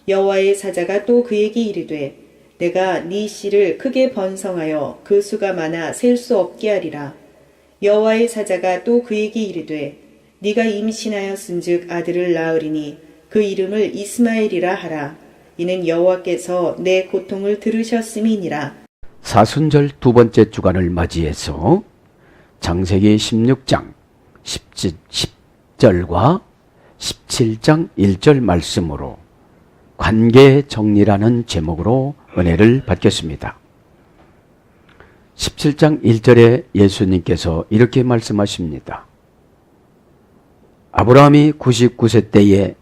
여호와의 사자가 또 그에게 이르되 내가 네 씨를 크게 번성하여 그 수가 많아 셀 수 없게 하리라. 여호와의 사자가 또 그에게 이르되 네가 임신하였은즉 아들을 낳으리니 그 이름을 이스마엘이라 하라. 이는 여호와께서 내 고통을 들으셨음이니라. 사순절 두 번째 주간을 맞이해서 창세기 16장 10절과 17장 1절 말씀으로 관계 정리라는 제목으로 은혜를 받겠습니다. 17장 1절에 예수님께서 이렇게 말씀하십니다. 아브라함이 99세 때에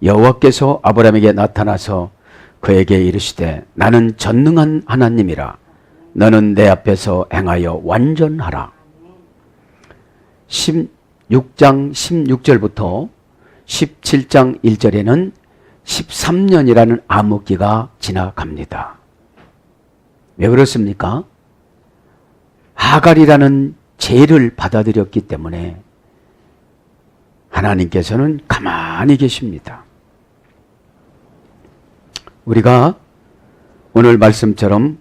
여호와께서 아브라함에게 나타나서 그에게 이르시되 나는 전능한 하나님이라 너는 내 앞에서 행하여 완전하라. 16장 16절부터 17장 1절에는 13년이라는 암흑기가 지나갑니다. 왜 그렇습니까? 하갈이라는 죄를 받아들였기 때문에 하나님께서는 가만히 계십니다. 우리가 오늘 말씀처럼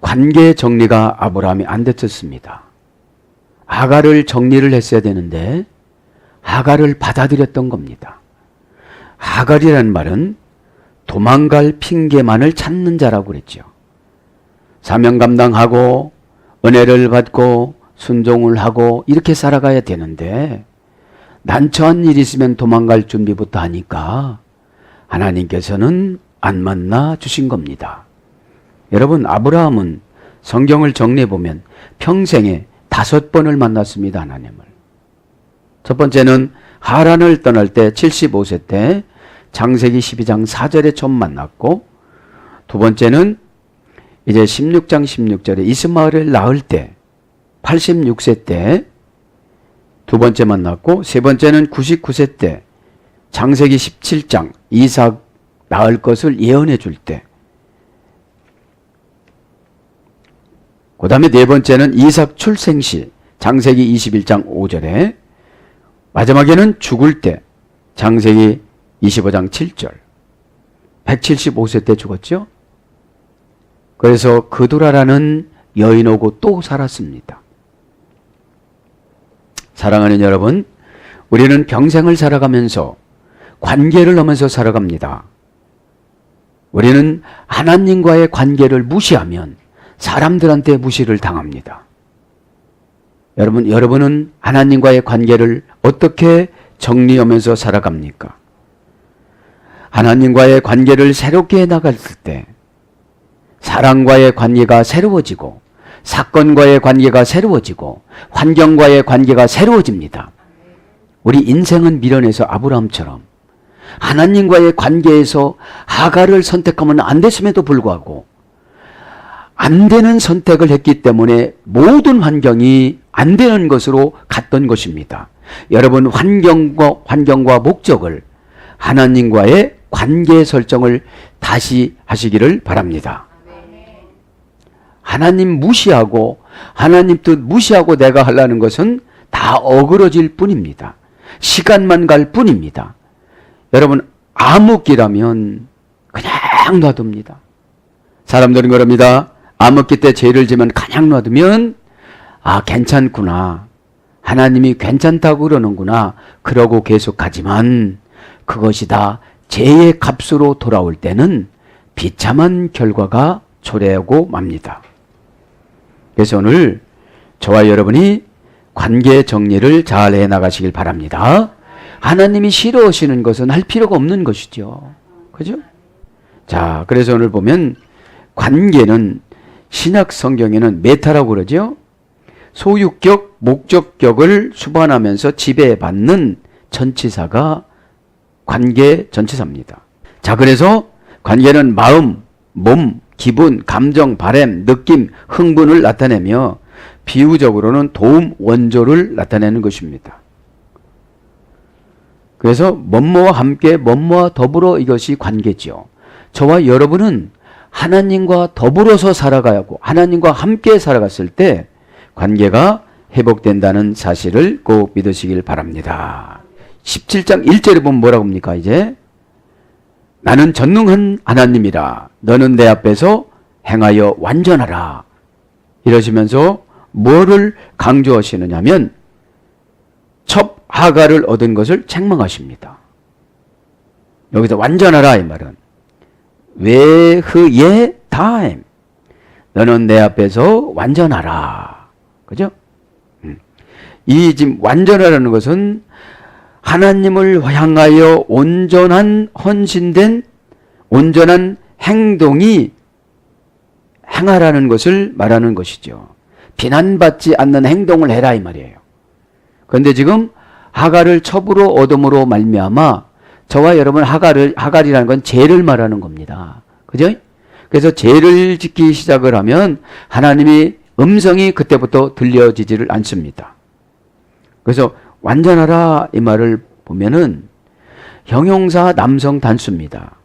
관계 정리가 아브라함이 안 됐었습니다. 하갈을 정리를 했어야 되는데 하갈을 받아들였던 겁니다. 하갈이라는 말은 도망갈 핑계만을 찾는 자라고 그랬죠. 사명 감당하고 은혜를 받고 순종을 하고 이렇게 살아가야 되는데 난처한 일이 있으면 도망갈 준비부터 하니까 하나님께서는 안 만나 주신 겁니다. 여러분, 아브라함은 성경을 정리해 보면 평생에 5번을 만났습니다. 하나님을. 첫 번째는 하란을 떠날 때 75세 때 창세기 12장 4절에 처음 만났고, 두 번째는 이제 16장 16절에 이스마엘을 낳을 때 86세 때 두 번째 만났고, 세 번째는 99세 때 창세기 17장 이삭 낳을 것을 예언해 줄 때, 그 다음에 네 번째는 이삭 출생시 창세기 21장 5절에, 마지막에는 죽을 때 창세기 25장 7절. 175세 때 죽었죠. 그래서 그두라라는 여인하고 또 살았습니다. 사랑하는 여러분, 우리는 평생을 살아가면서 관계를 하면서 살아갑니다. 우리는 하나님과의 관계를 무시하면 사람들한테 무시를 당합니다. 여러분은 하나님과의 관계를 어떻게 정리하면서 살아갑니까? 하나님과의 관계를 새롭게 해나갔을 때 사람과의 관계가 새로워지고, 사건과의 관계가 새로워지고, 환경과의 관계가 새로워집니다. 우리 인생은 미련해서 아브라함처럼 하나님과의 관계에서 하갈을 선택하면 안 됐음에도 불구하고 안 되는 선택을 했기 때문에 모든 환경이 안 되는 것으로 갔던 것입니다. 여러분, 환경과 목적을, 하나님과의 관계 설정을 다시 하시기를 바랍니다. 하나님 무시하고 하나님 뜻 무시하고 내가 하려는 것은 다 어그러질 뿐입니다. 시간만 갈 뿐입니다. 여러분, 암흑기라면 그냥 놔둡니다. 사람들은 그럽니다. 암흑기 때 죄를 지면 그냥 놔두면 괜찮구나, 하나님이 괜찮다고 그러는구나, 그러고 계속하지만 그것이 다 죄의 값으로 돌아올 때는 비참한 결과가 초래하고 맙니다. 그래서 오늘 저와 여러분이 관계 정리를 잘 해나가시길 바랍니다. 하나님이 싫어하시는 것은 할 필요가 없는 것이죠. 그죠? 자, 그래서 오늘 보면 관계는 신약 성경에는 메타라고 그러죠. 소유격, 목적격을 수반하면서 지배받는 전치사가 관계 전치사입니다. 자, 그래서 관계는 마음, 몸, 기분, 감정, 바람, 느낌, 흥분을 나타내며 비유적으로는 도움, 원조를 나타내는 것입니다. 그래서 뭐뭐와 함께, 뭐뭐와 더불어, 이것이 관계죠. 저와 여러분은 하나님과 더불어서 살아가고 하나님과 함께 살아갔을 때 관계가 회복된다는 사실을 꼭 믿으시길 바랍니다. 17장 1절에 보면 뭐라고 합니까? 이제 나는 전능한 하나님이라. 너는 내 앞에서 행하여 완전하라. 이러시면서 뭐를 강조하시느냐면 첩 하갈을 얻은 것을 책망하십니다. 여기서 완전하라 이 말은 외흐의 타임. 너는 내 앞에서 완전하라. 그죠? 이 지금 완전하라는 것은 하나님을 향하여 온전한 헌신된 온전한 행동이 행하라는 것을 말하는 것이죠. 비난받지 않는 행동을 해라 이 말이에요. 그런데 지금 하갈을 첩으로 얻음으로 말미암아 저와 여러분 하갈이라는 건 죄를 말하는 겁니다. 그죠? 그래서 죄를 짓기 시작을 하면 하나님의 음성이 그때부터 들려지지를 않습니다. 그래서 완전하라 이 말을 보면은 형용사 남성 단수입니다.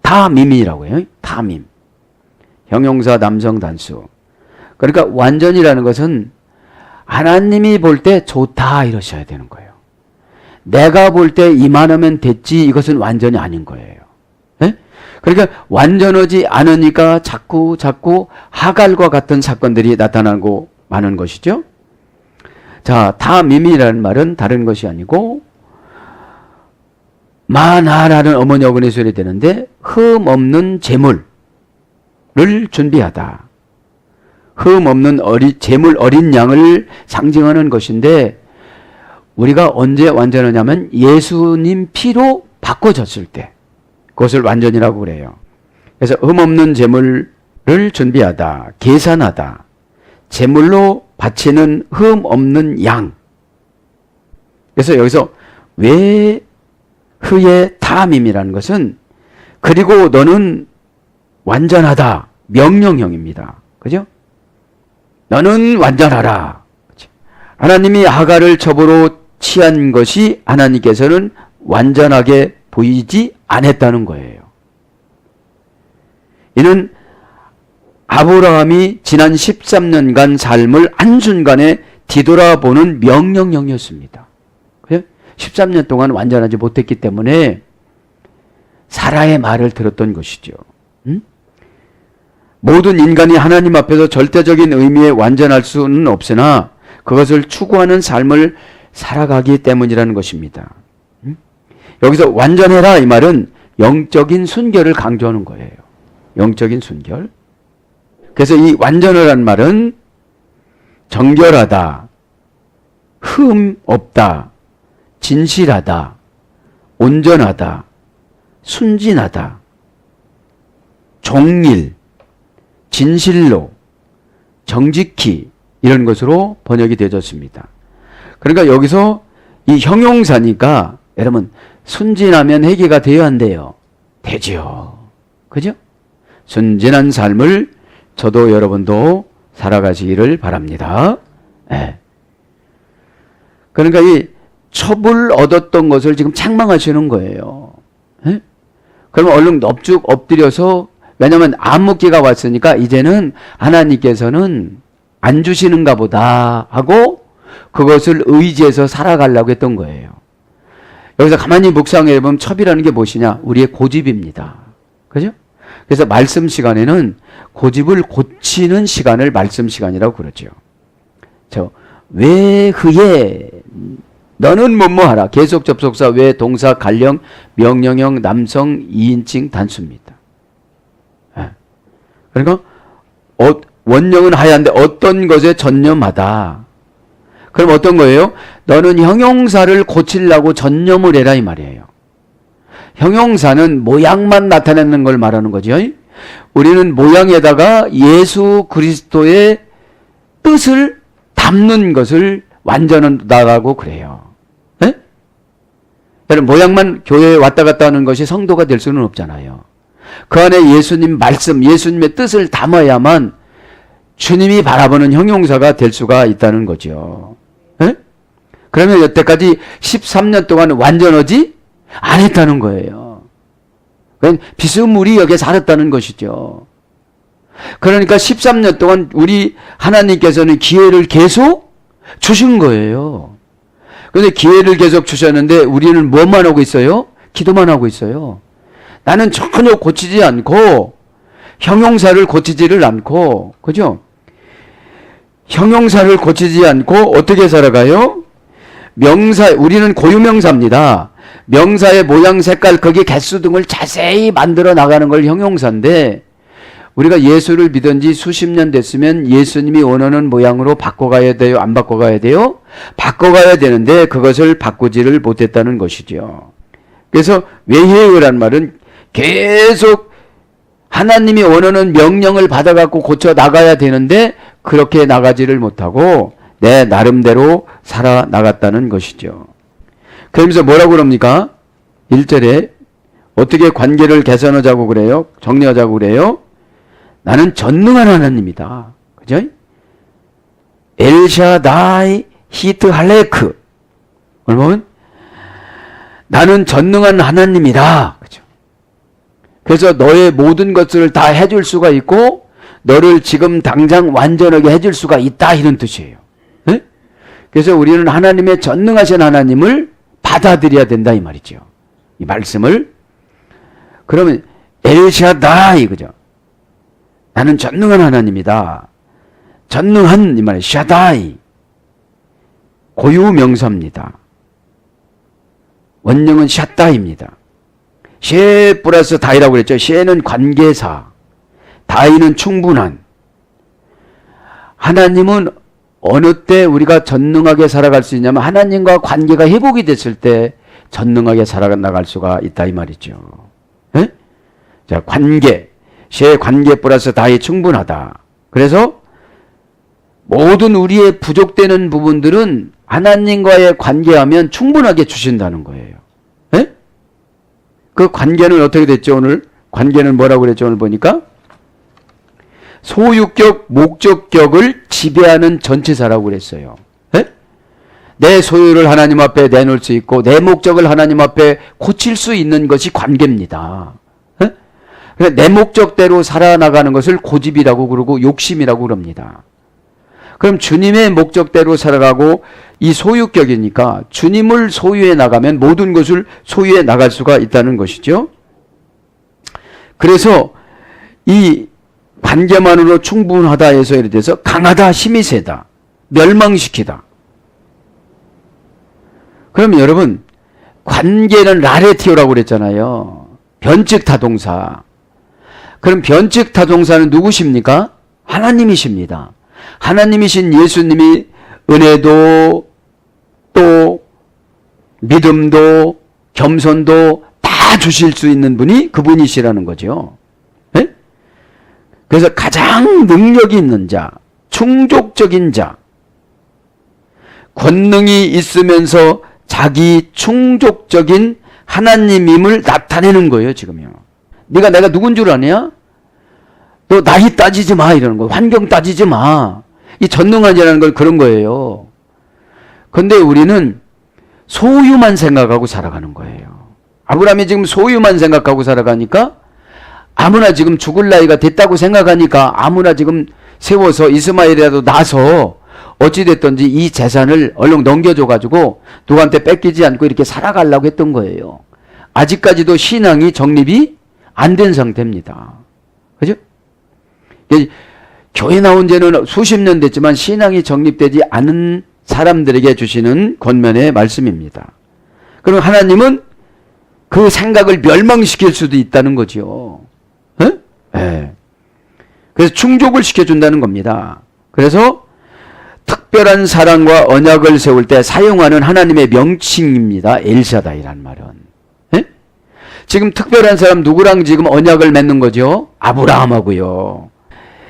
다밈이라고 해요. 다밈. 형용사 남성 단수. 그러니까 완전이라는 것은 하나님이 볼 때 좋다 이러셔야 되는 거예요. 내가 볼 때 이만하면 됐지 이것은 완전히 아닌 거예요. 네? 그러니까 완전하지 않으니까 자꾸 하갈과 같은 사건들이 나타나고 마는 것이죠. 자, 다밈이라는 말은 다른 것이 아니고 마나라는 어머니 어근에 소리 되는데 흠 없는 재물을 준비하다. 흠 없는 재물 어린 양을 상징하는 것인데 우리가 언제 완전하냐면 예수님 피로 바꿔졌을 때 그것을 완전이라고 그래요. 그래서 흠 없는 재물을 준비하다, 계산하다, 재물로 바치는 흠 없는 양. 그래서 여기서 외흐의 탐임이라는 것은 그리고 너는 완전하다, 명령형입니다. 그죠? 너는 완전하라. 하나님이 하갈을 첩으로 취한 것이 하나님께서는 완전하게 보이지 않았다는 거예요. 이는 아브라함이 지난 13년간 삶을 한순간에 뒤돌아보는 명령형이었습니다. 13년 동안 완전하지 못했기 때문에 사라의 말을 들었던 것이죠. 모든 인간이 하나님 앞에서 절대적인 의미에 완전할 수는 없으나 그것을 추구하는 삶을 살아가기 때문이라는 것입니다. 여기서 완전해라 이 말은 영적인 순결을 강조하는 거예요. 영적인 순결. 그래서 이 완전하라는 말은 정결하다, 흠 없다, 진실하다, 온전하다, 순진하다, 종일, 진실로, 정직히 이런 것으로 번역이 되어졌습니다. 그러니까 여기서 이 형용사니까 여러분 순진하면 회개가 돼야 한대요. 되죠. 그죠? 순진한 삶을 저도 여러분도 살아가시기를 바랍니다. 네. 그러니까 이 첩을 얻었던 것을 지금 책망하시는 거예요. 네? 그러면 얼른 넙죽 엎드려서 왜냐하면 암흑기가 왔으니까 이제는 하나님께서는 안 주시는가 보다 하고 그것을 의지해서 살아가려고 했던 거예요. 여기서 가만히 묵상해 보면 첩이라는 게 무엇이냐? 우리의 고집입니다. 그죠? 그래서 말씀 시간에는 고집을 고치는 시간을 말씀 시간이라고 그러죠. 외흐에 너는 뭐뭐하라. 계속 접속사 외 동사 갈령 명령형 남성 2인칭 단수입니다. 그러니까 원형은 하얀데 어떤 것에 전념하다. 그럼 어떤 거예요? 너는 형용사를 고치려고 전념을 해라 이 말이에요. 형용사는 모양만 나타내는 걸 말하는 거죠. 우리는 모양에다가 예수 그리스도의 뜻을 담는 것을 완전하다고 그래요. 네? 여러분 모양만 교회에 왔다 갔다 하는 것이 성도가 될 수는 없잖아요. 그 안에 예수님 말씀, 예수님의 뜻을 담아야만 주님이 바라보는 형용사가 될 수가 있다는 거죠. 네? 그러면 여태까지 13년 동안 완전하지 않았다는 거예요. 그건 비스무리 여기에 살았다는 것이죠. 그러니까 13년 동안 우리 하나님께서는 기회를 계속 주신 거예요. 그런데 기회를 계속 주셨는데 우리는 뭐만 하고 있어요? 기도만 하고 있어요. 나는 전혀 고치지 않고 형용사를 고치지를 않고, 그죠? 형용사를 고치지 않고 어떻게 살아가요? 명사, 우리는 고유명사입니다. 명사의 모양, 색깔, 거기 개수 등을 자세히 만들어 나가는 걸 형용사인데, 우리가 예수를 믿은 지 수십 년 됐으면 예수님이 원하는 모양으로 바꿔가야 돼요? 안 바꿔가야 돼요? 바꿔가야 되는데 그것을 바꾸지를 못했다는 것이죠. 그래서 외회의란 말은 계속 하나님이 원하는 명령을 받아갖고 고쳐 나가야 되는데 그렇게 나가지를 못하고 내 나름대로 살아나갔다는 것이죠. 그러면서 뭐라고 그럽니까? 1절에 어떻게 관계를 개선하자고 그래요? 정리하자고 그래요? 나는 전능한 하나님이다. 그죠? 엘샤다이 히트 할레크. 그러면 나는 전능한 하나님이다. 그죠? 그래서 너의 모든 것을 다 해줄 수가 있고 너를 지금 당장 완전하게 해줄 수가 있다. 이런 뜻이에요. 네? 그래서 우리는 하나님의 전능하신 하나님을 받아들여야 된다. 이 말이죠. 이 말씀을. 그러면 엘샤다이. 그죠? 나는 전능한 하나님이다. 전능한 이 말이에요. 샤다이. 고유명사입니다. 원형은 샤다이입니다. 셰 플러스 다이라고 그랬죠. 셰는 관계사, 다이는 충분한. 하나님은 어느 때 우리가 전능하게 살아갈 수 있냐면 하나님과 관계가 회복이 됐을 때 전능하게 살아나갈 수가 있다 이 말이죠. 에? 자, 관계. 셰 관계 플러스 다이 충분하다. 그래서 모든 우리의 부족되는 부분들은 하나님과의 관계하면 충분하게 주신다는 거예요. 에? 그 관계는 어떻게 됐죠 오늘? 관계는 뭐라고 그랬죠 오늘 보니까? 소유격, 목적격을 지배하는 전치사라고 그랬어요. 에? 내 소유를 하나님 앞에 내놓을 수 있고 내 목적을 하나님 앞에 고칠 수 있는 것이 관계입니다. 그러니까 내 목적대로 살아나가는 것을 고집이라고 그러고 욕심이라고 그럽니다. 그럼 주님의 목적대로 살아가고 이 소유격이니까 주님을 소유해 나가면 모든 것을 소유해 나갈 수가 있다는 것이죠. 그래서 이 관계만으로 충분하다 해서 예를 들어서 강하다, 힘이 세다, 멸망시키다. 그럼 여러분 관계는 라레티오라고 그랬잖아요. 변칙 타동사. 그럼 변칙 타동사는 누구십니까? 하나님이십니다. 하나님이신 예수님이 은혜도 또 믿음도 겸손도 다 주실 수 있는 분이 그분이시라는 거죠. 네? 그래서 가장 능력이 있는 자, 충족적인 자, 권능이 있으면서 자기 충족적인 하나님임을 나타내는 거예요, 지금요. 네가 내가 누군 줄 아냐? 너 나이 따지지 마 이러는 거예요. 환경 따지지 마. 이 전능하지라는 걸 그런 거예요. 근데 우리는 소유만 생각하고 살아가는 거예요. 아브라함이 지금 소유만 생각하고 살아가니까 아무나 지금 죽을 나이가 됐다고 생각하니까 아무나 지금 세워서 이스마엘이라도 낳아서 어찌됐든지 이 재산을 얼른 넘겨줘가지고 누구한테 뺏기지 않고 이렇게 살아가려고 했던 거예요. 아직까지도 신앙이 정립이 안 된 상태입니다. 그죠? 교회 나온 지는 수십 년 됐지만 신앙이 정립되지 않은 사람들에게 주시는 권면의 말씀입니다. 그럼 하나님은 그 생각을 멸망시킬 수도 있다는 거죠. 네. 그래서 충족을 시켜준다는 겁니다. 그래서 특별한 사랑과 언약을 세울 때 사용하는 하나님의 명칭입니다. 엘샤다이란 말은. 지금 특별한 사람 누구랑 지금 언약을 맺는 거죠? 아브라함하고요.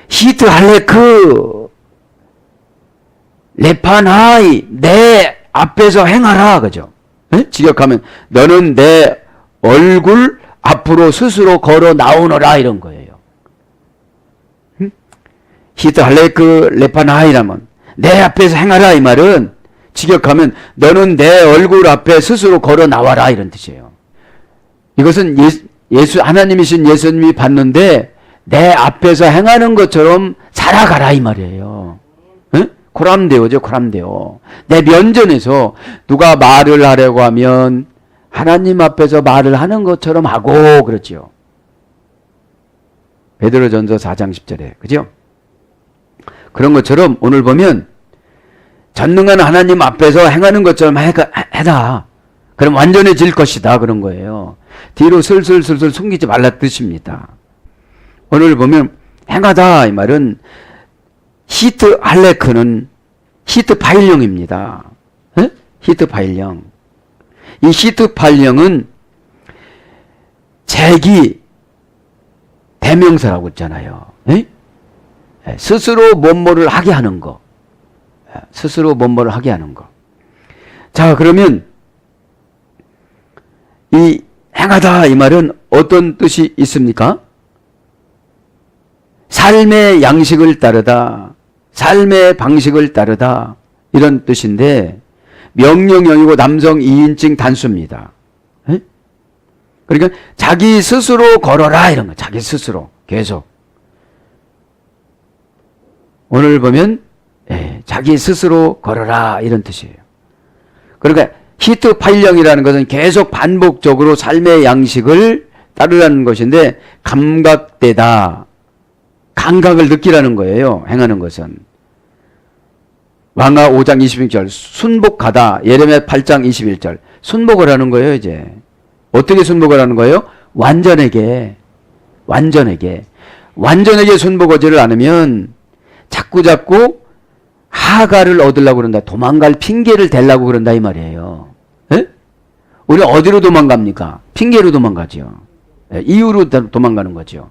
히트 할레크 레파나이 내 앞에서 행하라 그죠? 직역하면 너는 내 얼굴 앞으로 스스로 걸어 나오너라 이런 거예요. 히트 할레크 레파나이라면 내 앞에서 행하라 이 말은 직역하면 너는 내 얼굴 앞에 스스로 걸어 나와라 이런 뜻이에요. 이것은 하나님이신 예수님이 봤는데 내 앞에서 행하는 것처럼 살아가라 이 말이에요. 코람데오죠, 코람데오. 내 면전에서 누가 말을 하려고 하면 하나님 앞에서 말을 하는 것처럼 하고 그렇지요. 베드로전서 4장 10절에 그죠? 그런 것처럼 오늘 보면 전능한 하나님 앞에서 행하는 것처럼 해라. 그럼 완전해질 것이다 그런 거예요. 뒤로 슬슬 숨기지 말라 뜻입니다. 오늘 보면 행하다 이 말은 히트 할레크는 히트 파일령입니다. 에? 히트 파일령. 이 히트 파일령은 제기 대명사라고 있잖아요. 에? 스스로 뭔뭐를 하게 하는 거. 스스로 뭔뭐를 하게 하는 거. 자, 그러면 이 행하다 이 말은 어떤 뜻이 있습니까? 삶의 양식을 따르다, 삶의 방식을 따르다 이런 뜻인데 명령형이고 남성 2인칭 단수입니다. 에? 그러니까 자기 스스로 걸어라 이런 거. 자기 스스로 계속. 오늘 보면 자기 스스로 걸어라 이런 뜻이에요. 그러니까 히트 파일령이라는 것은 계속 반복적으로 삶의 양식을 따르라는 것인데 감각되다. 감각을 느끼라는 거예요. 행하는 것은. 왕하 5장 26절 순복하다. 예레미야 8장 21절 순복을 하는 거예요. 이제 어떻게 순복을 하는 거예요? 완전하게 순복하지를 않으면 자꾸 하가를 얻으려고 그런다. 도망갈 핑계를 대려고 그런다 이 말이에요. 에? 우리 어디로 도망갑니까? 핑계로 도망가죠. 이유로 도망가는 거죠.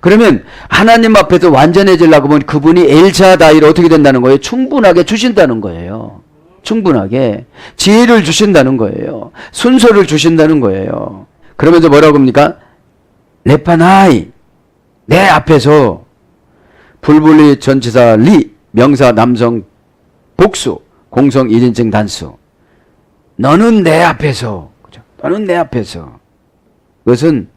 그러면 하나님 앞에서 완전해지려고 하면 그분이 엘샤다이를 어떻게 된다는 거예요? 충분하게 주신다는 거예요. 충분하게 지혜를 주신다는 거예요. 순서를 주신다는 거예요. 그러면서 뭐라고 합니까? 레파나이 내 앞에서 불불리 전치사 리 명사 남성 복수 공성 1인칭 단수 너는 내 앞에서 그죠? 너는 내 앞에서 그것은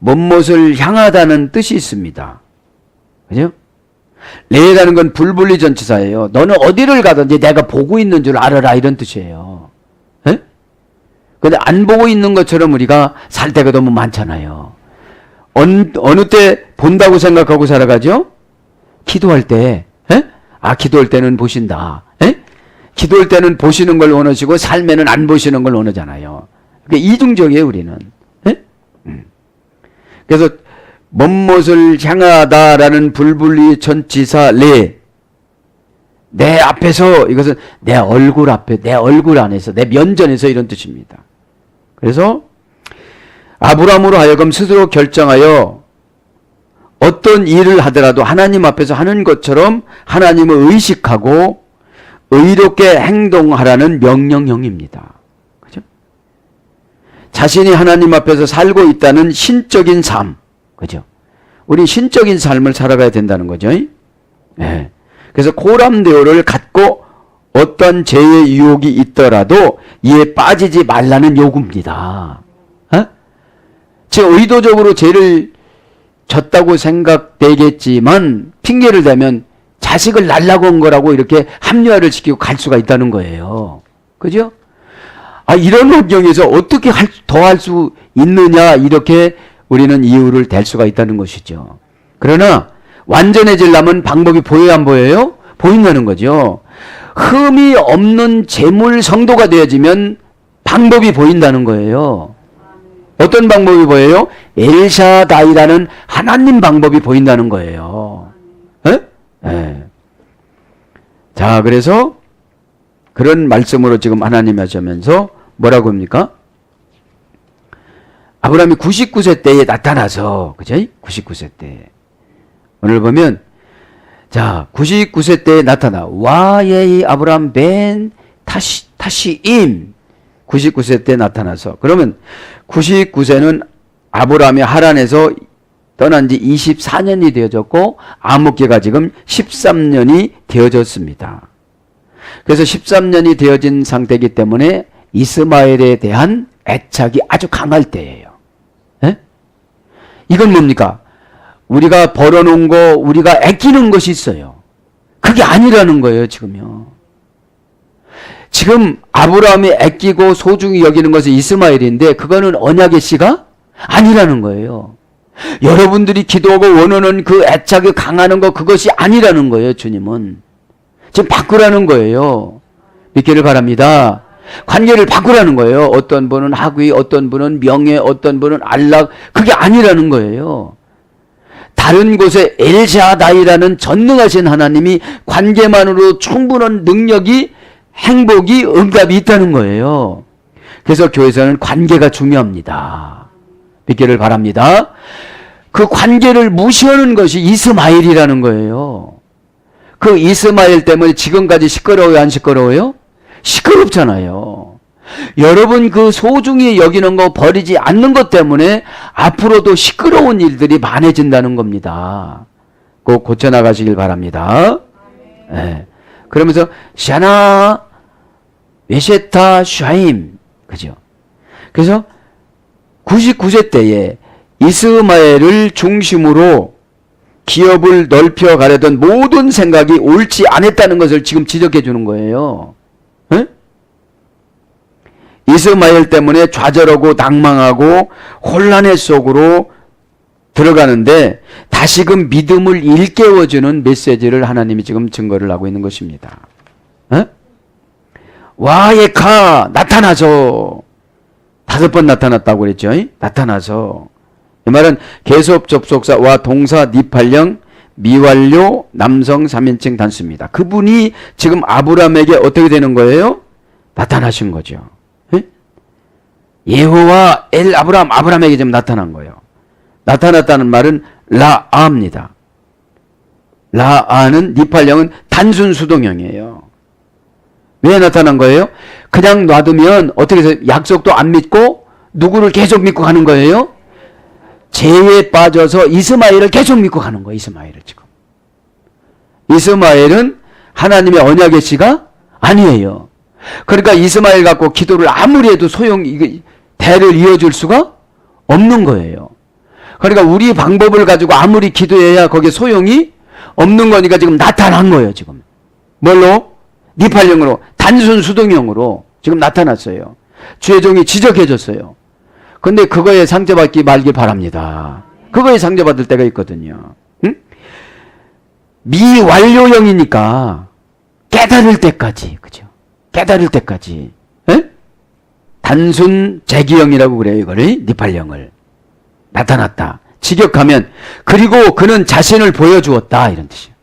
뭔뭇을 향하다는 뜻이 있습니다. 그죠? 레라는 건 불분리 전치사예요. 너는 어디를 가든지 내가 보고 있는 줄 알아라 이런 뜻이에요. 에? 근데 안 보고 있는 것처럼 우리가 살 때가 너무 많잖아요. 어느 때 본다고 생각하고 살아가죠? 기도할 때. 에? 아, 기도할 때는 보신다. 에? 기도할 때는 보시는 걸 원하시고 삶에는 안 보시는 걸 원하잖아요. 그러니까 이중적이에요, 우리는. 에? 그래서 뭔뭇을 향하다라는 불분리 전치사 내 앞에서 이것은 내 얼굴 앞에 내 얼굴 안에서 내 면전에서 이런 뜻입니다. 그래서 아브라함으로 하여금 스스로 결정하여 어떤 일을 하더라도 하나님 앞에서 하는 것처럼 하나님을 의식하고 의롭게 행동하라는 명령형입니다. 그죠? 자신이 하나님 앞에서 살고 있다는 신적인 삶. 그죠? 우리 신적인 삶을 살아가야 된다는 거죠. 네. 그래서 고람대오를 갖고 어떤 죄의 유혹이 있더라도 이에 빠지지 말라는 요구입니다. 어? 즉 의도적으로 죄를 졌다고 생각되겠지만 핑계를 대면 자식을 날라고 한 거라고 이렇게 합리화를 시키고 갈 수가 있다는 거예요. 그죠? 아, 이런 환경에서 어떻게 더 할 수 있느냐 이렇게 우리는 이유를 댈 수가 있다는 것이죠. 그러나 완전해지려면 방법이 보여야 안 보여요? 보인다는 거죠. 흠이 없는 재물 성도가 되어지면 방법이 보인다는 거예요. 어떤 방법이 보여요? 엘샤다이라는 하나님 방법이 보인다는 거예요. 네. 자, 그래서 그런 말씀으로 지금 하나님이 하시면서 뭐라고 합니까? 아브라함이 99세 때에 나타나서, 그죠? 99세 때. 오늘 보면, 자, 99세 때에 나타나. 와예이 아브라함 벤 타시임. 99세 때 나타나서. 그러면 99세는 아브라함이 하란에서 떠난 지 24년이 되어졌고, 암흑기가 지금 13년이 되어졌습니다. 그래서 13년이 되어진 상태이기 때문에 이스마엘에 대한 애착이 아주 강할 때예요. 에? 이건 뭡니까? 우리가 벌어놓은 거, 우리가 아끼는 것이 있어요. 그게 아니라는 거예요, 지금요. 지금 아브라함이 아끼고 소중히 여기는 것은 이스마엘인데 그거는 언약의 씨가 아니라는 거예요. 여러분들이 기도하고 원하는 그 애착이 강하는 거 그것이 아니라는 거예요. 주님은 지금 바꾸라는 거예요. 믿기를 바랍니다. 관계를 바꾸라는 거예요. 어떤 분은 학위, 어떤 분은 명예, 어떤 분은 안락, 그게 아니라는 거예요. 다른 곳에 엘샤다이라는 전능하신 하나님이 관계만으로 충분한 능력이, 행복이, 응답이 있다는 거예요. 그래서 교회에서는 관계가 중요합니다. 믿기를 바랍니다. 그 관계를 무시하는 것이 이스마엘이라는 거예요. 그 이스마엘 때문에 지금까지 시끄러워요, 안 시끄러워요? 시끄럽잖아요. 여러분 그 소중히 여기는 거 버리지 않는 것 때문에 앞으로도 시끄러운 일들이 많아진다는 겁니다. 꼭 고쳐나가시길 바랍니다. 네. 그러면서 샤나 웨셰타 샤임, 그죠? 그래서 99세 때에 이스마엘을 중심으로 기업을 넓혀가려던 모든 생각이 옳지 않았다는 것을 지금 지적해 주는 거예요. 에? 이스마엘 때문에 좌절하고 낭망하고 혼란의 속으로 들어가는데 다시금 믿음을 일깨워주는 메시지를 하나님이 지금 증거를 하고 있는 것입니다. 에? 와예카 나타나서 5번 나타났다고 그랬죠. 나타나서 이 말은 계속 접속사와 동사 니팔령 미완료 남성 3인칭 단수입니다. 그분이 지금 아브라함에게 어떻게 되는 거예요? 나타나신 거죠. 예호와 엘 아브라함에게 지금 나타난 거예요. 나타났다는 말은 라아입니다. 라아는 니팔령은 단순 수동형이에요. 왜 나타난 거예요? 그냥 놔두면 어떻게 해서 약속도 안 믿고 누구를 계속 믿고 가는 거예요? 죄에 빠져서 이스마엘을 계속 믿고 가는 거예요. 이스마엘을 지금. 이스마엘은 하나님의 언약의 씨가 아니에요. 그러니까 이스마엘 갖고 기도를 아무리 해도 대를 이어줄 수가 없는 거예요. 그러니까 우리 방법을 가지고 아무리 기도해야 거기에 소용이 없는 거니까 지금 나타난 거예요. 지금. 뭘로? 니팔령으로, 단순 수동형으로 지금 나타났어요. 주의 종이 지적해줬어요. 근데 그거에 상처받기 말길 바랍니다. 그거에 상처받을 때가 있거든요. 응? 미완료형이니까 깨달을 때까지, 그죠? 깨달을 때까지. 에? 단순 재기형이라고 그래요. 이거를 니팔령을. 나타났다. 직역하면 그리고 그는 자신을 보여주었다 이런 뜻이에요.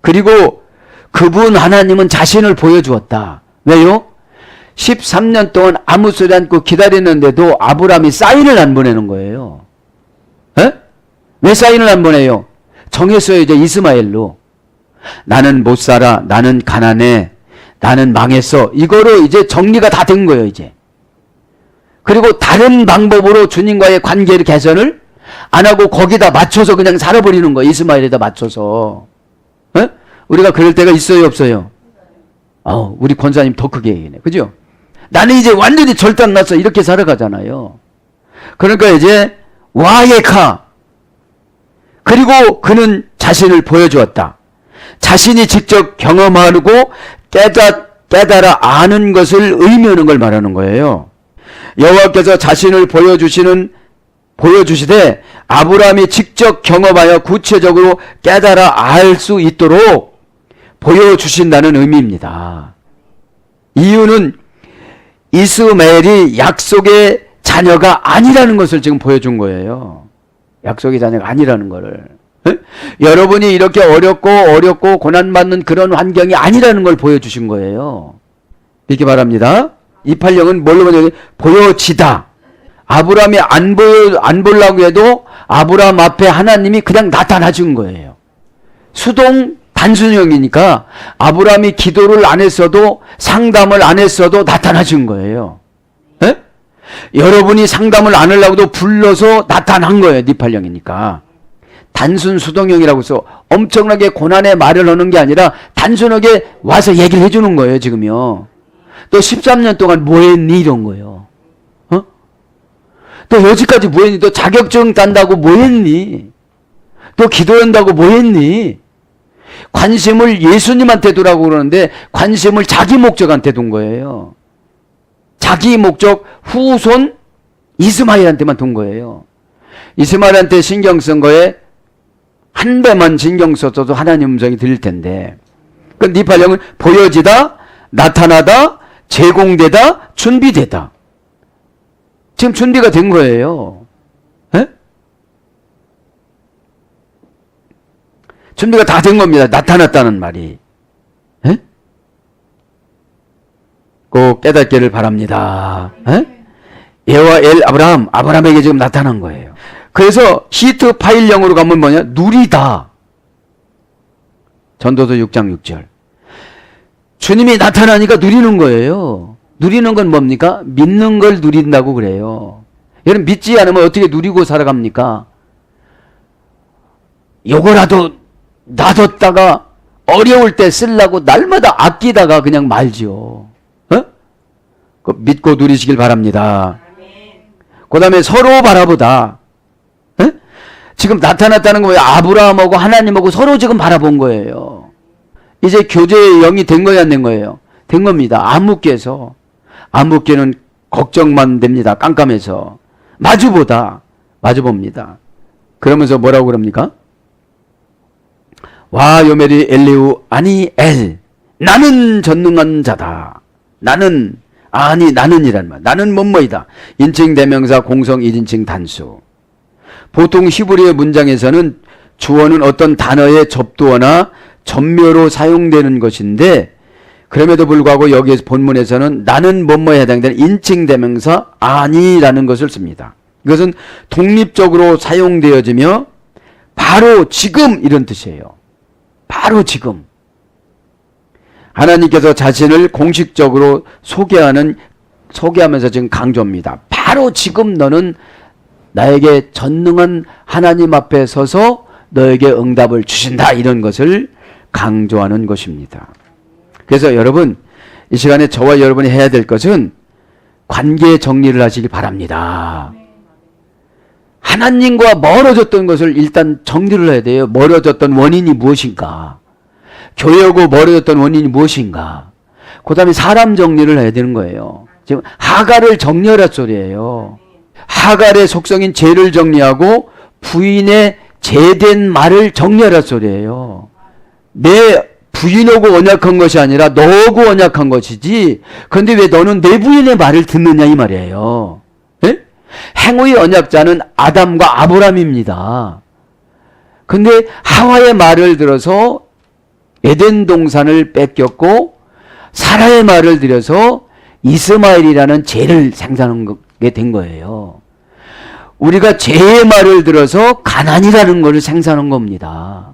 그리고 그분 하나님은 자신을 보여주었다. 왜요? 13년 동안 아무 소리 않고 기다리는데도 아브라함이 사인을 안 보내는 거예요. 에? 왜 사인을 안 보내요? 정했어요. 이제 이스마엘로. 나는 못 살아. 나는 가난해. 나는 망했어. 이거로 이제 정리가 다 된 거예요. 이제. 그리고 다른 방법으로 주님과의 관계를 개선을 안 하고 거기다 맞춰서 그냥 살아버리는 거예요. 이스마엘에다 맞춰서. 에? 우리가 그럴 때가 있어요, 없어요? 우리 권사님 더 크게 얘기네. 그죠? 나는 이제 완전히 절단 났어. 이렇게 살아가잖아요. 그러니까 이제 와예카. 그리고 그는 자신을 보여주었다. 자신이 직접 경험하고 깨달아 아는 것을 의미하는 걸 말하는 거예요. 여호와께서 자신을 보여주시되 아브라함이 직접 경험하여 구체적으로 깨달아 알 수 있도록 보여주신다는 의미입니다. 이유는 이스마엘이 약속의 자녀가 아니라는 것을 지금 보여준 거예요. 약속의 자녀가 아니라는 거를. 여러분이 이렇게 어렵고 고난받는 그런 환경이 아니라는 걸 보여주신 거예요. 이렇게 말합니다. 이팔령은 뭘로 보여지다. 아브라함이 안 보려고 해도 아브라함 앞에 하나님이 그냥 나타나준 거예요. 수동 단순형이니까 아브라함이 기도를 안 했어도 상담을 안 했어도 나타나준 거예요. 에? 여러분이 상담을 안 하려고도 불러서 나타난 거예요. 니팔령이니까. 단순 수동형이라고 해서 엄청나게 고난의 말을 하는 게 아니라 단순하게 와서 얘기를 해주는 거예요. 지금요. 또 13년 동안 뭐 했니? 이런 거예요. 또 여지까지 뭐 했니? 또 자격증 딴다고 뭐 했니? 또 기도한다고 뭐 했니? 관심을 예수님한테 두라고 그러는데 관심을 자기 목적한테 둔 거예요. 자기 목적 후손 이스마엘한테만 둔 거예요. 이스마엘한테 신경 쓴 거에 한 배만 신경 썼어도 하나님 음성이 들릴 텐데, 그 니팔령은 보여지다, 나타나다, 제공되다, 준비되다. 지금 준비가 된 거예요. 에? 준비가 다 된 겁니다. 나타났다는 말이. 에? 꼭 깨닫기를 바랍니다. 에? 여호와 엘 아브라함에게 지금 나타난 거예요. 그래서 히트 파일령으로 가면 뭐냐? 누리다. 전도서 6장 6절. 주님이 나타나니까 누리는 거예요. 누리는 건 뭡니까? 믿는 걸 누린다고 그래요. 여러분 믿지 않으면 어떻게 누리고 살아갑니까? 요거라도 놔뒀다가 어려울 때 쓰려고 날마다 아끼다가 그냥 말지요. 어? 믿고 누리시길 바랍니다. 그 다음에 서로 바라보다. 에? 지금 나타났다는 거예요. 아브라함하고 하나님하고 서로 지금 바라본 거예요. 이제 교제의 영이 된 거야, 안 된 거예요? 된 겁니다. 암묵계에서. 암묵계는 걱정만 됩니다. 깜깜해서. 마주봅니다. 그러면서 뭐라고 그럽니까? 와 요메리 엘리우 아니 엘 나는 전능한 자다. 나는이란 말. 나는 뭐뭐이다. 인칭 대명사 공성 1인칭 단수. 보통 히브리어 문장에서는 주어는 어떤 단어의 접두어나 전묘로 사용되는 것인데, 그럼에도 불구하고 여기에서 본문에서는 나는 뭐뭐에 해당되는 인칭 대명사 아니라는 것을 씁니다. 이것은 독립적으로 사용되어지며 바로 지금 이런 뜻이에요. 바로 지금. 하나님께서 자신을 공식적으로 소개하면서 지금 강조합니다. 바로 지금 너는 나에게 전능한 하나님 앞에 서서 너에게 응답을 주신다. 이런 것을 강조하는 것입니다. 그래서 여러분, 이 시간에 저와 여러분이 해야 될 것은 관계 정리를 하시기 바랍니다. 하나님과 멀어졌던 것을 일단 정리를 해야 돼요. 멀어졌던 원인이 무엇인가? 교회하고 멀어졌던 원인이 무엇인가? 그 다음에 사람 정리를 해야 되는 거예요. 지금 하갈을 정리하라 소리예요. 하갈의 속성인 죄를 정리하고 부인의 죄된 말을 정리하라 소리예요. 내 부인하고 언약한 것이 아니라 너하고 언약한 것이지. 그런데 왜 너는 내 부인의 말을 듣느냐 이 말이에요. 예? 행위의 언약자는 아담과 아브람입니다. 근데 하와의 말을 들어서 에덴 동산을 뺏겼고 사라의 말을 들여서 이스마엘이라는 죄를 생산하게 된 거예요. 우리가 죄의 말을 들어서 가난이라는 것을 생산한 겁니다.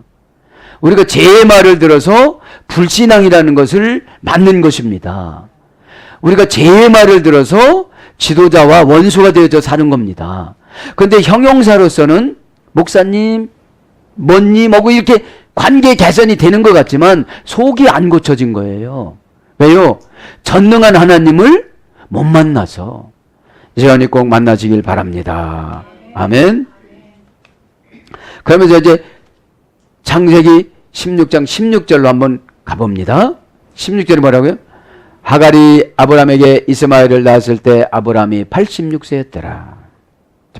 우리가 죄의 말을 들어서 불신앙이라는 것을 만든 것입니다. 우리가 죄의 말을 들어서 지도자와 원수가 되어져 사는 겁니다. 그런데 형용사로서는 목사님, 뭐님 하고 이렇게 관계 개선이 되는 것 같지만 속이 안 고쳐진 거예요. 왜요? 전능한 하나님을 못 만나서. 이 시간에 꼭 만나시길 바랍니다. 아멘. 그러면서 이제 창세기 16장 16절로 한번 가봅니다. 16절이 뭐라고요? 하갈이 아브람에게 이스마엘을 낳았을 때 아브람이 86세였더라.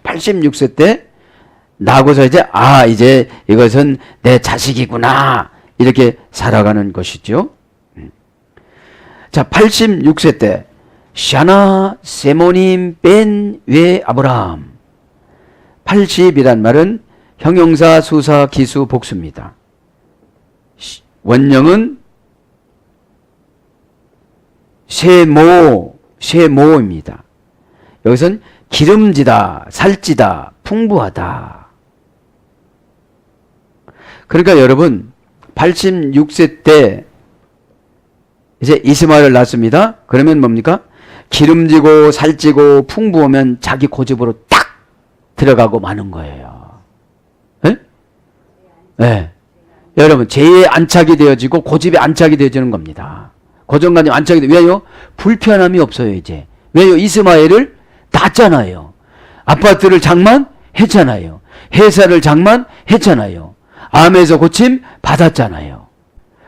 86세 때 나고서 이제 이것은 내 자식이구나 이렇게 살아가는 것이죠. 자, 86세 때 샤나 세모님 벤 웨 아브람. 80이란 말은 형용사 수사 기수 복수입니다. 원형은 세모입니다. 여기서는 기름지다, 살찌다, 풍부하다. 그러니까 여러분 86세 때 이제 이스마엘을 낳습니다. 그러면 뭡니까? 기름지고 살찌고 풍부하면 자기 고집으로 딱 들어가고 마는 거예요. 네? 네. 여러분 죄에 안착이 되어지고 고집에 안착이 되어지는 겁니다. 고정관념 안착이 왜요? 불편함이 없어요 이제. 왜요? 이스마엘을 낳았잖아요. 아파트를 장만했잖아요. 회사를 장만했잖아요. 암에서 고침 받았잖아요.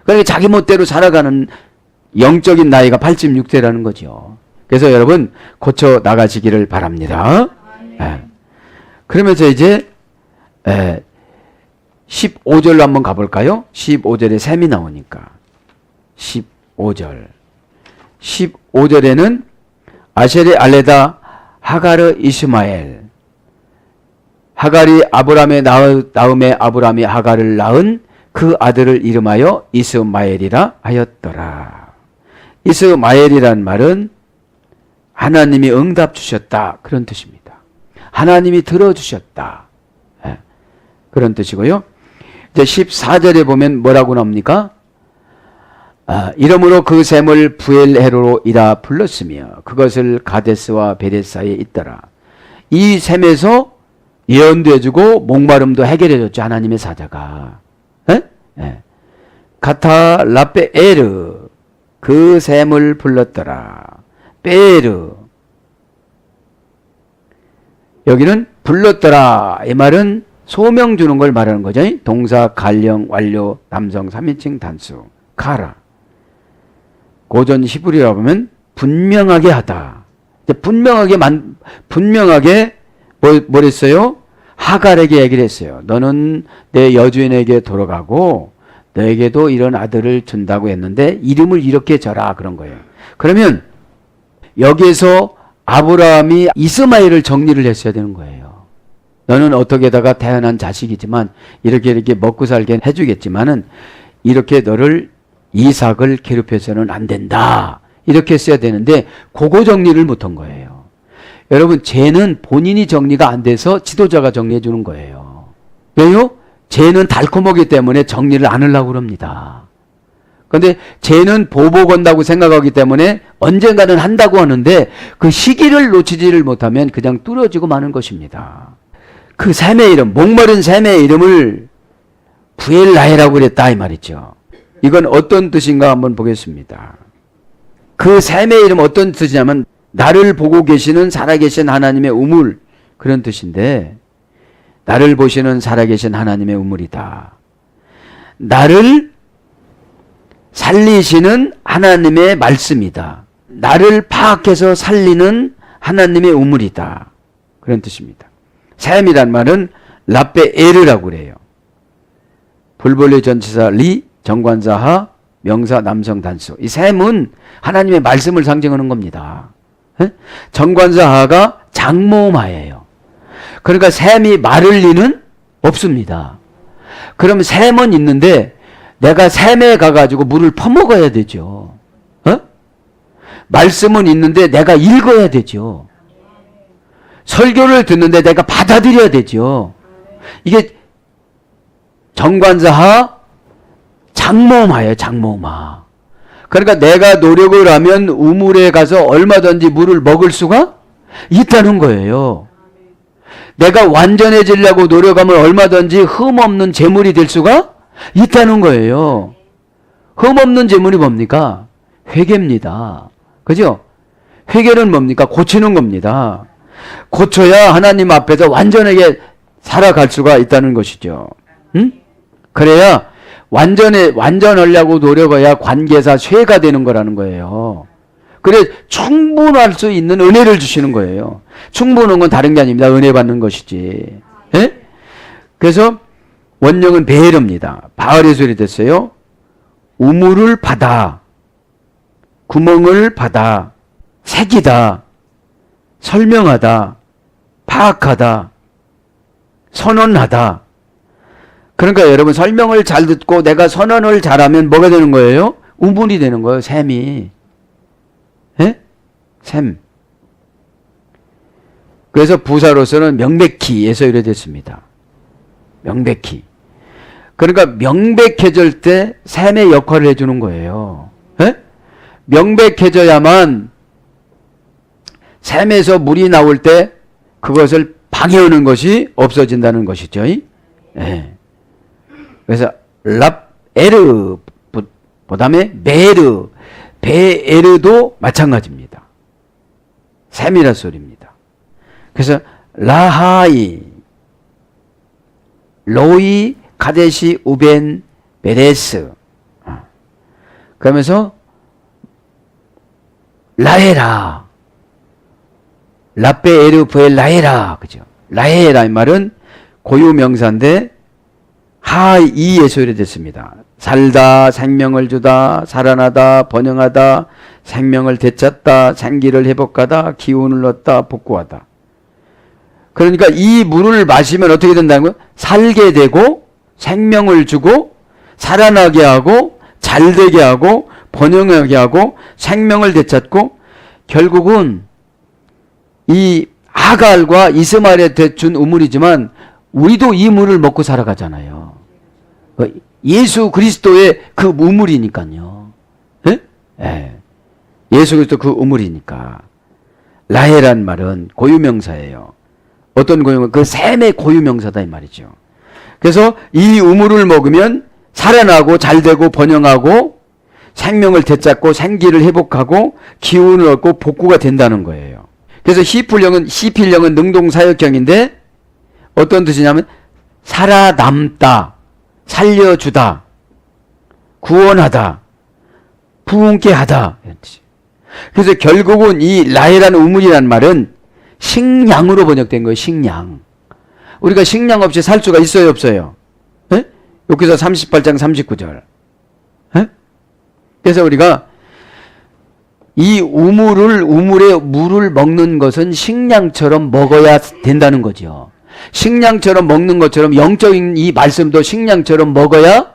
그러니까 자기 멋대로 살아가는 영적인 나이가 86세라는 거죠. 그래서 여러분 고쳐 나가시기를 바랍니다. 그러면서 이제 15절로 한번 가볼까요? 15절에 셈이 나오니까 15절 15절에는 아셀이 알레다 하가르 이스마엘 하갈이 아브람의 낳음에 아브람이 하갈을 낳은 그 아들을 이름하여 이스마엘이라 하였더라. 이스마엘이란 말은 하나님이 응답 주셨다 그런 뜻입니다. 하나님이 들어주셨다 그런 뜻이고요. 이제 14절에 보면 뭐라고 나옵니까? 이러므로 그 셈을 부엘헤로로 이라 불렀으며 그것을 가데스와 베레사에 있더라. 이 셈에서 예언도 해주고 목마름도 해결해줬죠. 하나님의 사자가. 가타 라페에르 그 셈을 불렀더라. 빼르 여기는 불렀더라 이 말은 소명 주는 걸 말하는 거죠. 동사 간령 완료 남성 3인칭 단수 가라. 고전 히브리라 보면 분명하게 하다. 분명하게 뭘 했어요? 하갈에게 얘기를 했어요. 너는 내 여주인에게 돌아가고 너에게도 이런 아들을 준다고 했는데 이름을 이렇게 져라 그런 거예요. 그러면 여기에서 아브라함이 이스마엘을 정리를 했어야 되는 거예요. 너는 어떻게다가 태어난 자식이지만 이렇게 먹고 살게 해주겠지만은 이렇게 너를 이삭을 괴롭혀서는 안 된다. 이렇게 써야 되는데 그거 정리를 못한 거예요. 여러분 죄는 본인이 정리가 안 돼서 지도자가 정리해 주는 거예요. 왜요? 죄는 달콤하기 때문에 정리를 안 하려고 그럽니다. 그런데 죄는 보복 온다고 생각하기 때문에 언젠가는 한다고 하는데 그 시기를 놓치지를 못하면 그냥 뚫어지고 마는 것입니다. 그 셈의 이름, 목마른 셈의 이름을 부엘라헤라고 그랬다 이 말이죠. 이건 어떤 뜻인가 한번 보겠습니다. 그 셈의 이름 어떤 뜻이냐면 나를 보고 계시는 살아계신 하나님의 우물 그런 뜻인데 나를 보시는 살아계신 하나님의 우물이다. 나를 살리시는 하나님의 말씀이다. 나를 파악해서 살리는 하나님의 우물이다. 그런 뜻입니다. 셈이란 말은 라페에르라고 그래요. 불벌레 전치사 리, 정관사 하, 명사 남성 단수. 이 셈은 하나님의 말씀을 상징하는 겁니다. 정관사 하가 장모마예요. 그러니까 셈이 말을 리는 없습니다. 그럼 셈은 있는데 내가 셈에 가가지고 물을 퍼먹어야 되죠. 말씀은 있는데 내가 읽어야 되죠. 설교를 듣는데 내가 받아들여야 되죠. 이게 정관사하 장모마예요. 장모마. 그러니까 내가 노력을 하면 우물에 가서 얼마든지 물을 먹을 수가 있다는 거예요. 내가 완전해지려고 노력하면 얼마든지 흠없는 재물이 될 수가 있다는 거예요. 흠없는 재물이 뭡니까? 회개입니다. 그죠? 회개는 뭡니까? 고치는 겁니다. 고쳐야 하나님 앞에서 완전하게 살아갈 수가 있다는 것이죠. 응? 그래야 완전하려고 노력해야 관계사 쇠가 되는 거라는 거예요. 그래 충분할 수 있는 은혜를 주시는 거예요. 충분한 건 다른 게 아닙니다. 은혜 받는 것이지. 예? 그래서 원령은 베헤르입니다. 바알의 소리 됐어요. 우물을 받아, 구멍을 받아, 새기다, 설명하다, 파악하다, 선언하다. 그러니까 여러분 설명을 잘 듣고 내가 선언을 잘하면 뭐가 되는 거예요? 우물이 되는 거예요. 셈이. 예? 셈. 그래서 부사로서는 명백히에서 이래됐습니다. 명백히. 그러니까 명백해질 때 셈의 역할을 해주는 거예요. 예? 명백해져야만 셈에서 물이 나올 때 그것을 방해하는 것이 없어진다는 것이죠. 예. 그래서 랍에르 그다음에 베르 베에르도 마찬가지입니다. 셈이라 소리입니다. 그래서 라하이 로이 카데시 우벤 베레스 그러면서 라헤라, 라페 에르프의 라헤라, 그죠? 라헤라 이 말은 고유명사인데 하이에서 유래됐습니다. 살다, 생명을 주다, 살아나다, 번영하다, 생명을 되찾다, 생기를 회복하다, 기운을 얻다, 복구하다. 그러니까 이 물을 마시면 어떻게 된다는 거예요? 살게 되고, 생명을 주고, 살아나게 하고, 잘되게 하고, 번영하게 하고, 생명을 되찾고, 결국은 이 하갈과 이스마엘에 준 우물이지만 우리도 이 물을 먹고 살아가잖아요. 예수 그리스도의 그 우물이니까요. 예? 예. 예수 그리스도 그 우물이니까. 라헬란 말은 고유명사예요. 어떤 고유명사? 그 샘의 고유명사다 이 말이죠. 그래서 이 우물을 먹으면 살아나고 잘되고 번영하고 생명을 되찾고 생기를 회복하고 기운을 얻고 복구가 된다는 거예요. 그래서 시필령은 능동사역형인데 어떤 뜻이냐면 살아남다, 살려주다, 구원하다, 부흥케 하다 이런 뜻이에요. 그래서 결국은 이 라헬라는 우물이라는 말은 식량으로 번역된 거예요. 식량. 우리가 식량 없이 살 수가 있어요, 없어요? 예? 여기서 38장 39절. 예? 그래서 우리가 이 우물의 물을 먹는 것은 식량처럼 먹어야 된다는 거죠. 식량처럼 먹는 것처럼 영적인 이 말씀도 식량처럼 먹어야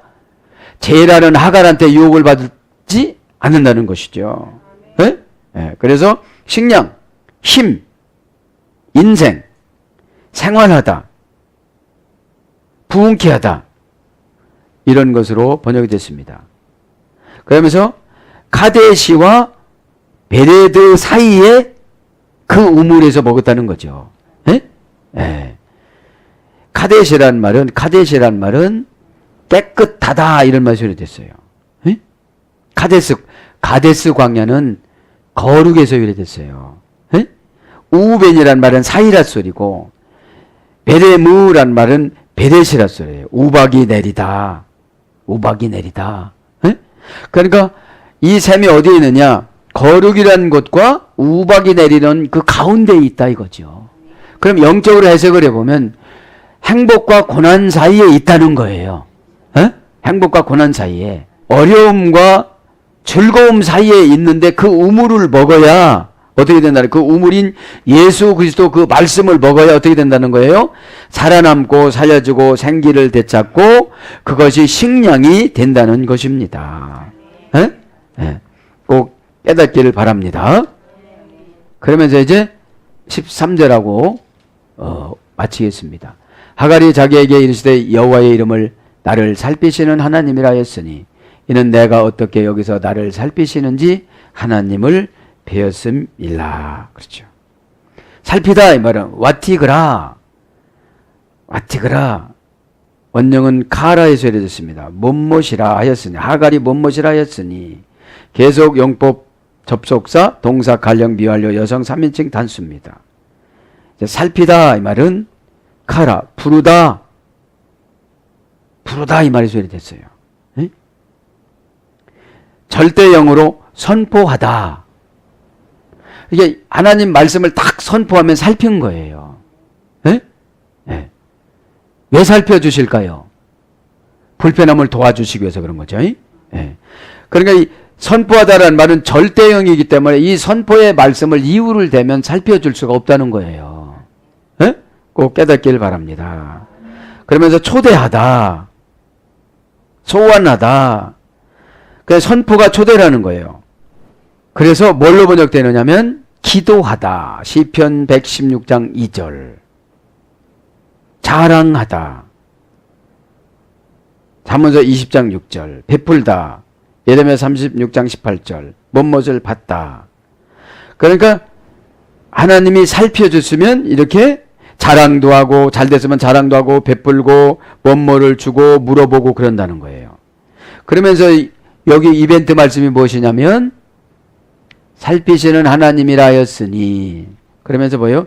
제라는 하갈한테 유혹을 받지 않는다는 것이죠. 예? 예. 그래서 식량, 힘, 인생, 생활하다, 부흥케 하다 이런 것으로 번역이 됐습니다. 그러면서 카데시와 베레드 사이에 그 우물에서 먹었다는 거죠. 예? 예. 카데시란 말은 깨끗하다 이런 말이 됐어요. 예? 가데스 광야는 거룩에서 유래됐어요. 예? 우벤이란 말은 사이라 소리고 베레무란 말은 베레시라 소리예요. 우박이 내리다. 예? 그러니까 이 샘이 어디에 있느냐? 거룩이라는 곳과 우박이 내리는 그 가운데에 있다 이거죠. 그럼 영적으로 해석을 해보면 행복과 고난 사이에 있다는 거예요. 에? 행복과 고난 사이에, 어려움과 즐거움 사이에 있는데 그 우물을 먹어야 어떻게 된다는, 그 우물인 예수 그리스도 그 말씀을 먹어야 어떻게 된다는 거예요? 살아남고 살려주고 생기를 되찾고 그것이 식량이 된다는 것입니다. 에? 에. 꼭 깨닫기를 바랍니다. 그러면서 이제 13절하고 마치겠습니다. 하갈이 자기에게 이르시되 여호와의 이름을 나를 살피시는 하나님이라 했으니 이는 내가 어떻게 여기서 나를 살피시는지 하나님을 배웠음이라. 그렇죠. 살피다 이 말은 와티그라. 원령은 카라에서 이르졌습니다. 못못이라 하였으니, 하갈이 못못이라 하였으니 계속 용법 접속사 동사 관령 미완료 여성 3인칭 단수입니다. 살피다 이 말은 카라, 부르다 이 말이 소리됐어요. 절대형으로 선포하다. 이게 하나님 말씀을 딱 선포하면 살핀 거예요. 예? 예. 왜 살펴주실까요? 불편함을 도와주시기 위해서 그런 거죠. 예. 그러니까 이 선포하다라는 말은 절대형이기 때문에 이 선포의 말씀을 이유를 대면 살펴줄 수가 없다는 거예요. 예? 꼭 깨닫기를 바랍니다. 그러면서 초대하다, 소환하다. 그래서 선포가 초대라는 거예요. 그래서 뭘로 번역되느냐면 기도하다. 시편 116장 2절. 자랑하다. 잠언서 20장 6절. 베풀다. 예레미야 36장 18절. 못못을 받다. 그러니까 하나님이 살펴줬으면 이렇게 자랑도 하고, 잘 됐으면 자랑도 하고, 베풀고, 못못을 주고, 물어보고 그런다는 거예요. 그러면서 여기 이벤트 말씀이 무엇이냐면 살피시는 하나님이라 하였으니, 그러면서 뭐예요?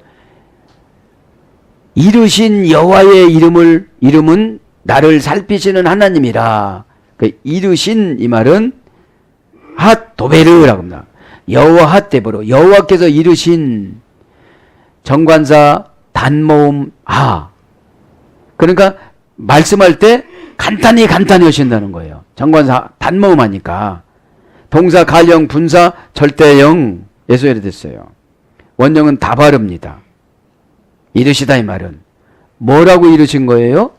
이르신 여호와의 이름은 나를 살피시는 하나님이라. 그 이르신 이 말은 핫 도베르라고 합니다. 여호와 핫 데보로 여호와께서 이르신 정관사 단모음 하. 그러니까 말씀할 때 간단히 하신다는 거예요. 정관사 단모음 하니까 동사 갈령 분사 절대형 예소열이 됐어요. 원형은 다바릅니다. 이르시다 이 말은 뭐라고 이르신 거예요?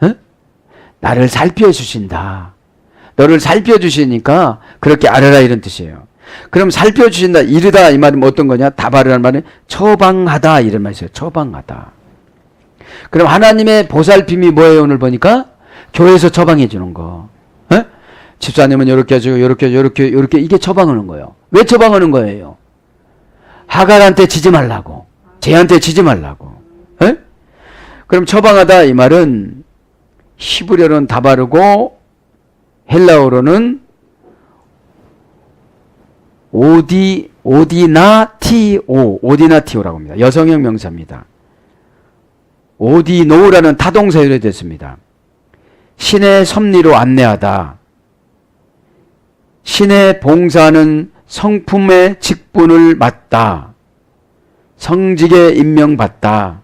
에? 나를 살펴주신다. 너를 살펴주시니까 그렇게 알아라 이런 뜻이에요. 그럼 살펴주신다 이르다 이 말은 어떤 거냐? 다바르라는 말은 처방하다 이런 말이 있어요. 처방하다. 그럼 하나님의 보살핌이 뭐예요? 오늘 보니까 교회에서 처방해 주는 거. 에? 집사님은 이렇게 해주고 이렇게 이게 처방하는 거예요. 왜 처방하는 거예요? 하갈한테 지지 말라고. 쟤한테 지지 말라고. 에? 그럼 처방하다 이 말은 히브리어로는 다바르고 헬라어로는 오디나티오라고 합니다. 여성형 명사입니다. 오디노라는 타동사로 됐습니다. 신의 섭리로 안내하다. 신의 봉사하는 성품의 직분을 맡다. 성직에 임명받다.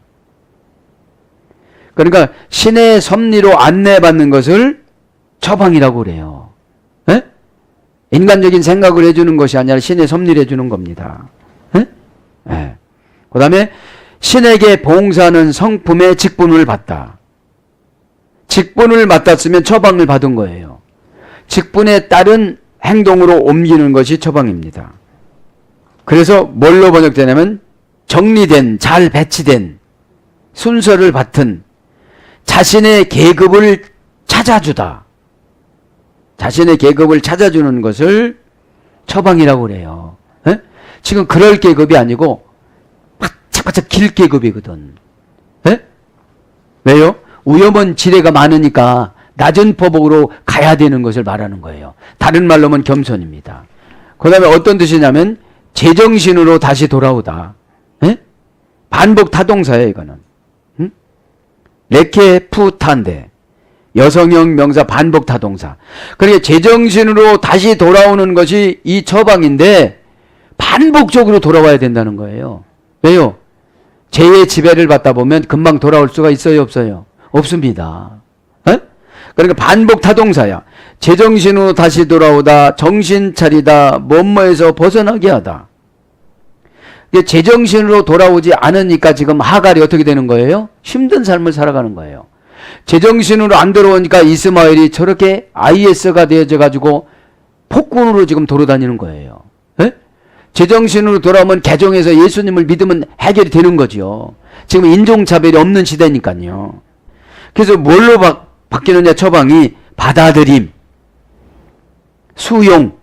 그러니까 신의 섭리로 안내받는 것을 처방이라고 그래요. 에? 인간적인 생각을 해주는 것이 아니라 신의 섭리를 해주는 겁니다. 에? 에. 그 다음에 신에게 봉사하는 성품의 직분을 받다. 직분을 맡았으면 처방을 받은 거예요. 직분에 따른 행동으로 옮기는 것이 처방입니다. 그래서 뭘로 번역되냐면 정리된, 잘 배치된, 순서를 받은 자신의 계급을 찾아주다. 자신의 계급을 찾아주는 것을 처방이라고 그래요. 에? 지금 그럴 계급이 아니고 바짝바짝 길 계급이거든. 에? 왜요? 위험한 지뢰가 많으니까 낮은 포복으로 가야 되는 것을 말하는 거예요. 다른 말로 하면 겸손입니다. 그 다음에 어떤 뜻이냐면 제정신으로 다시 돌아오다. 에? 반복 타동사예요 이거는. 응? 레케푸탄데 여성형 명사 반복 타동사. 그러니까 제정신으로 다시 돌아오는 것이 이 처방인데 반복적으로 돌아와야 된다는 거예요. 왜요? 죄의 지배를 받다 보면 금방 돌아올 수가 있어요 없어요? 없습니다. 에? 그러니까 반복 타동사야. 제정신으로 다시 돌아오다, 정신 차리다, 뭐뭐에서 벗어나게 하다. 제정신으로 돌아오지 않으니까 지금 하갈이 어떻게 되는 거예요? 힘든 삶을 살아가는 거예요. 제정신으로 안 돌아오니까 이스마엘이 저렇게 IS가 되어져 가지고 폭군으로 지금 돌아다니는 거예요. 에? 제정신으로 돌아오면 개종해서 예수님을 믿으면 해결이 되는 거죠. 지금 인종차별이 없는 시대니까요. 그래서 뭘로 바뀌느냐 처방이 받아들임, 수용,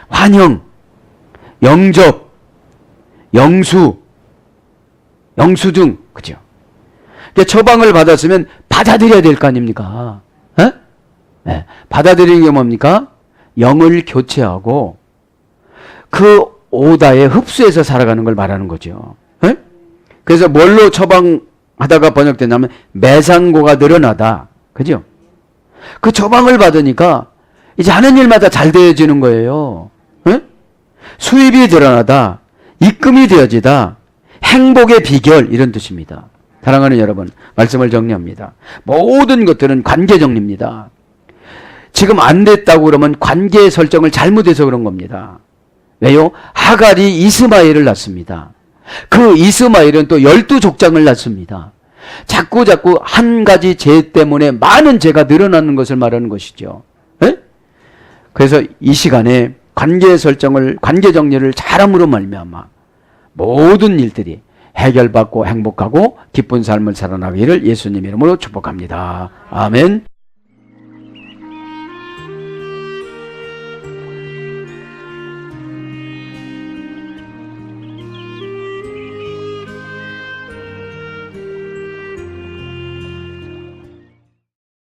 환영, 영접, 영수 등 그죠? 그러니까 처방을 받았으면 받아들여야 될 거 아닙니까? 에? 네. 받아들이는 게 뭡니까? 영을 교체하고 그 오다에 흡수해서 살아가는 걸 말하는 거죠. 에? 그래서 뭘로 처방하다가 번역되냐면 매상고가 늘어나다. 그죠? 그 처방을 받으니까 이제 하는 일마다 잘 되어지는 거예요. 에? 수입이 드러나다. 입금이 되어지다. 행복의 비결 이런 뜻입니다. 사랑하는 여러분, 말씀을 정리합니다. 모든 것들은 관계 정리입니다. 지금 안 됐다고 그러면 관계 설정을 잘못해서 그런 겁니다. 왜요? 하갈이 이스마엘을 낳습니다. 그 이스마엘은 또 12족장을 낳습니다. 자꾸 한 가지 죄 때문에 많은 죄가 늘어나는 것을 말하는 것이죠. 에? 그래서 이 시간에 관계 설정을, 관계 정리를 잘함으로 말미암아 모든 일들이 해결받고 행복하고 기쁜 삶을 살아나기를 예수님 이름으로 축복합니다. 아멘.